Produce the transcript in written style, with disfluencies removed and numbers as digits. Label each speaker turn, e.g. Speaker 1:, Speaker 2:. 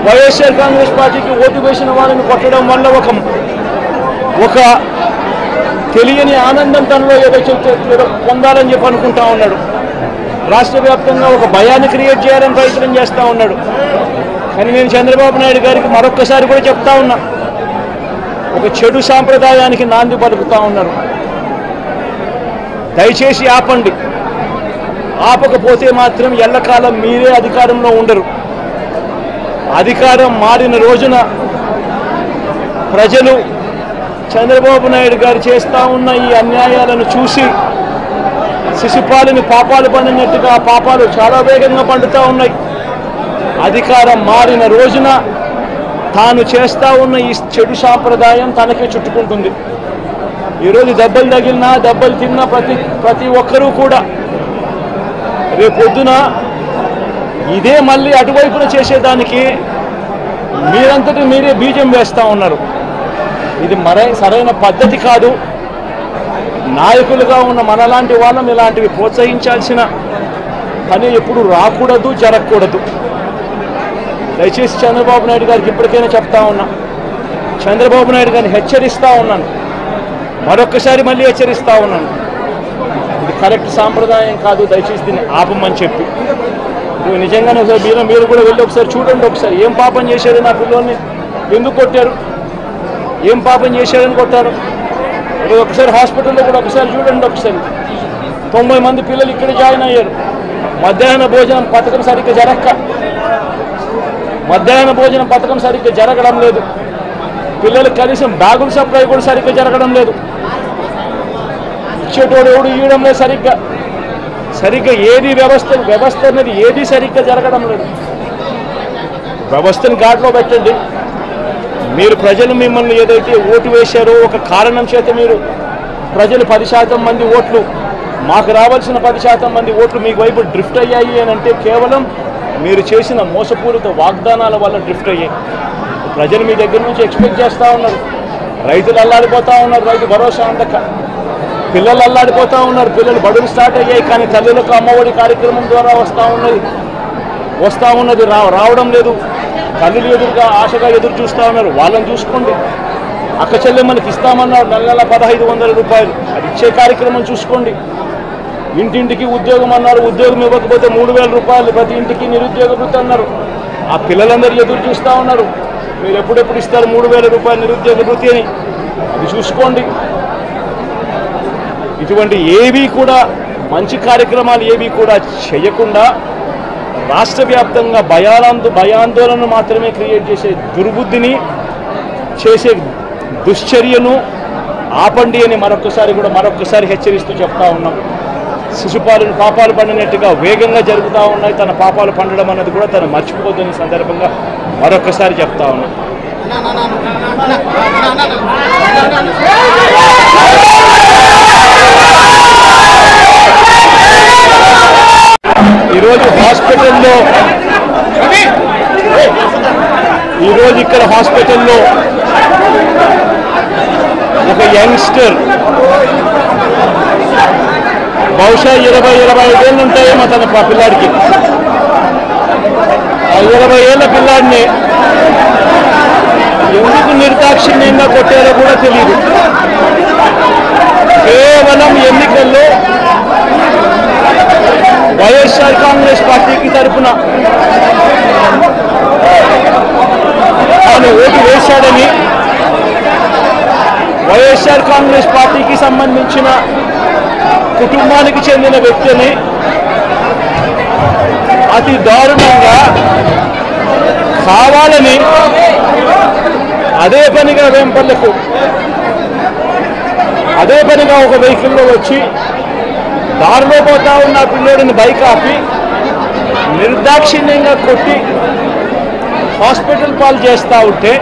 Speaker 1: వైఎస్ఆర్ కాంగ్రెస్ పార్టీకి ఓటు వేసిన వాళ్ళని కొట్టడం వల్ల ఒక తెలియని ఆనందం తనలో ఏదో పొందాలని చెప్పి అనుకుంటా ఉన్నాడు. రాష్ట్ర వ్యాప్తంగా ఒక భయాన్ని క్రియేట్ చేయాలని ప్రయత్నం చేస్తూ ఉన్నాడు. కానీ నేను చంద్రబాబు నాయుడు గారికి మరొక్కసారి కూడా చెప్తా ఉన్నా, ఒక చెడు సాంప్రదాయానికి నాంది పలుకుతా ఉన్నారు. దయచేసి ఆపండి. ఆపకపోతే మాత్రం ఎల్లకాలం మీరే అధికారంలో ఉండరు. అధికారం మారిన రోజున ప్రజలు చంద్రబాబు నాయుడు గారు చేస్తూ ఉన్న ఈ అన్యాయాలను చూసి శిశుపాలని పాపాలు పండినట్టుగా ఆ పాపాలు చాలా వేగంగా పండుతూ ఉన్నాయి. అధికారం మారిన రోజున తాను చేస్తూ ఉన్న ఈ చెడు సాంప్రదాయం తనకే చుట్టుకుంటుంది. ఈరోజు దెబ్బలు తగిలినా దెబ్బలు తిన్నా ప్రతి ఒక్కరూ కూడా రేపొద్దున ఇదే మళ్ళీ అటువైపున చేసేదానికి మీరంతటి మీరే బీజం వేస్తూ ఉన్నారు. ఇది సరైన పద్ధతి కాదు. నాయకులుగా ఉన్న మనలాంటి వాళ్ళం ఇలాంటివి ప్రోత్సహించాల్సిన పని ఎప్పుడు రాకూడదు, జరగకూడదు. దయచేసి చంద్రబాబు నాయుడు గారికి ఇప్పటికైనా చెప్తా ఉన్నా, చంద్రబాబు నాయుడు గారిని హెచ్చరిస్తూ ఉన్నాను, మరొక్కసారి మళ్ళీ హెచ్చరిస్తూ ఉన్నాను. ఇది కరెక్ట్ సాంప్రదాయం కాదు, దయచేసి దీన్ని ఆపమని చెప్పి. నిజంగానే మీరు కూడా వెళ్ళి ఒకసారి చూడండి. ఒకసారి ఏం పాపం చేశారు నా పిల్లోని, ఎందుకు కొట్టారు, ఏం పాపం చేశారని కొట్టారు. ఒకసారి హాస్పిటల్లో కూడా ఒకసారి చూడండి. ఒకసారి 90 మంది పిల్లలు ఇక్కడ జాయిన్ అయ్యారు. మధ్యాహ్న భోజనం పథకం సరిగ్గా జరగడం లేదు. పిల్లలకు కనీసం బ్యాగుల సప్లై కూడా సరిగ్గా జరగడం లేదు. ఇచ్చేటోడు ఎవడు ఇవ్వడం లేదు సరిగ్గా ఏది వ్యవస్థ అనేది ఏది సరిగ్గా జరగడం లేదు. వ్యవస్థను గాడిలో పెట్టండి. మీరు ప్రజలు మిమ్మల్ని ఏదైతే ఓటు వేశారో ఒక కారణం చేత మీరు ప్రజలు 10% మంది ఓట్లు, మాకు రావాల్సిన 10% మంది ఓట్లు మీకు వైపు డ్రిఫ్ట్ అయ్యాయి అని అంటే కేవలం మీరు చేసిన మోసపూరిత వాగ్దానాల వల్ల డ్రిఫ్ట్ అయ్యాయి. ప్రజలు మీ దగ్గర నుంచి ఎక్స్పెక్ట్ చేస్తూ ఉన్నారు. రైతులు అల్లాడిపోతూ ఉన్నారు, రైతు భరోసా అందక. పిల్లలు అల్లాడిపోతూ ఉన్నారు, పిల్లలు బడులు స్టార్ట్ అయ్యాయి, కానీ తల్లులకు అమ్మఒడి కార్యక్రమం ద్వారా వస్తూ ఉన్నది రావడం లేదు. తల్లులు ఎదురుగా ఆశగా ఎదురు చూస్తూ ఉన్నారు. వాళ్ళని చూసుకోండి. అక్క చెల్లెమ్మలకి ఇస్తామన్నారు నెల 1500 రూపాయలు, అది ఇచ్చే కార్యక్రమం చూసుకోండి. ఇంటింటికి ఉద్యోగం అన్నారు, ఉద్యోగం ఇవ్వకపోతే 3000 రూపాయలు ప్రతి ఇంటికి నిరుద్యోగ వృత్తి అన్నారు. ఆ పిల్లలందరూ ఎదురు చూస్తూ ఉన్నారు, మీరు ఎప్పుడెప్పుడు ఇస్తారు 3000 రూపాయలు నిరుద్యోగ వృత్తి అని. అది చూసుకోండి. ఇటువంటి ఏవి కూడా మంచి కార్యక్రమాలు ఏవి కూడా చేయకుండా రాష్ట్ర వ్యాప్తంగా భయాందోళన మాత్రమే క్రియేట్ చేసే దుర్బుద్ధిని చేసే దుశ్చర్యను ఆపండి అని మరొక్కసారి హెచ్చరిస్తూ చెప్తా ఉన్నాం. శిశుపాలను పాపాలు పండినట్టుగా వేగంగా జరుగుతూ ఉన్నాయి. తన పాపాలు పండడం అన్నది కూడా తను మర్చిపోద్దని సందర్భంగా మరొక్కసారి చెప్తా ఉన్నాం. ఈరోజు ఇక్కడ హాస్పిటల్లో ఒక యంగ్స్టర్ బహుశా 20-25 ఏళ్ళు ఉంటాయేమో తన పిల్లాడికి. ఆ 20 ఏళ్ళ పిల్లాడిని ఎందుకు నిర్దాక్షిణ్యంగా కొట్టారో కూడా తెలియదు. కేవలం ఎన్నికల్లో వైఎస్ఆర్ కాంగ్రెస్ పార్టీకి తరఫున తాను ఓటు వేశాడని వైఎస్ఆర్ కాంగ్రెస్ పార్టీకి సంబంధించిన కుటుంబానికి చెందిన వ్యక్తిని అతి దారుణంగా కావాలని అదే పనిగా ఒక వెహికల్లో వచ్చి దారిలో పోతా ఉన్న పిల్లోడిని బైక్ ఆపి నిర్దాక్షిణ్యంగా కొట్టి హాస్పిటల్ పాలు చేస్తూ ఉంటే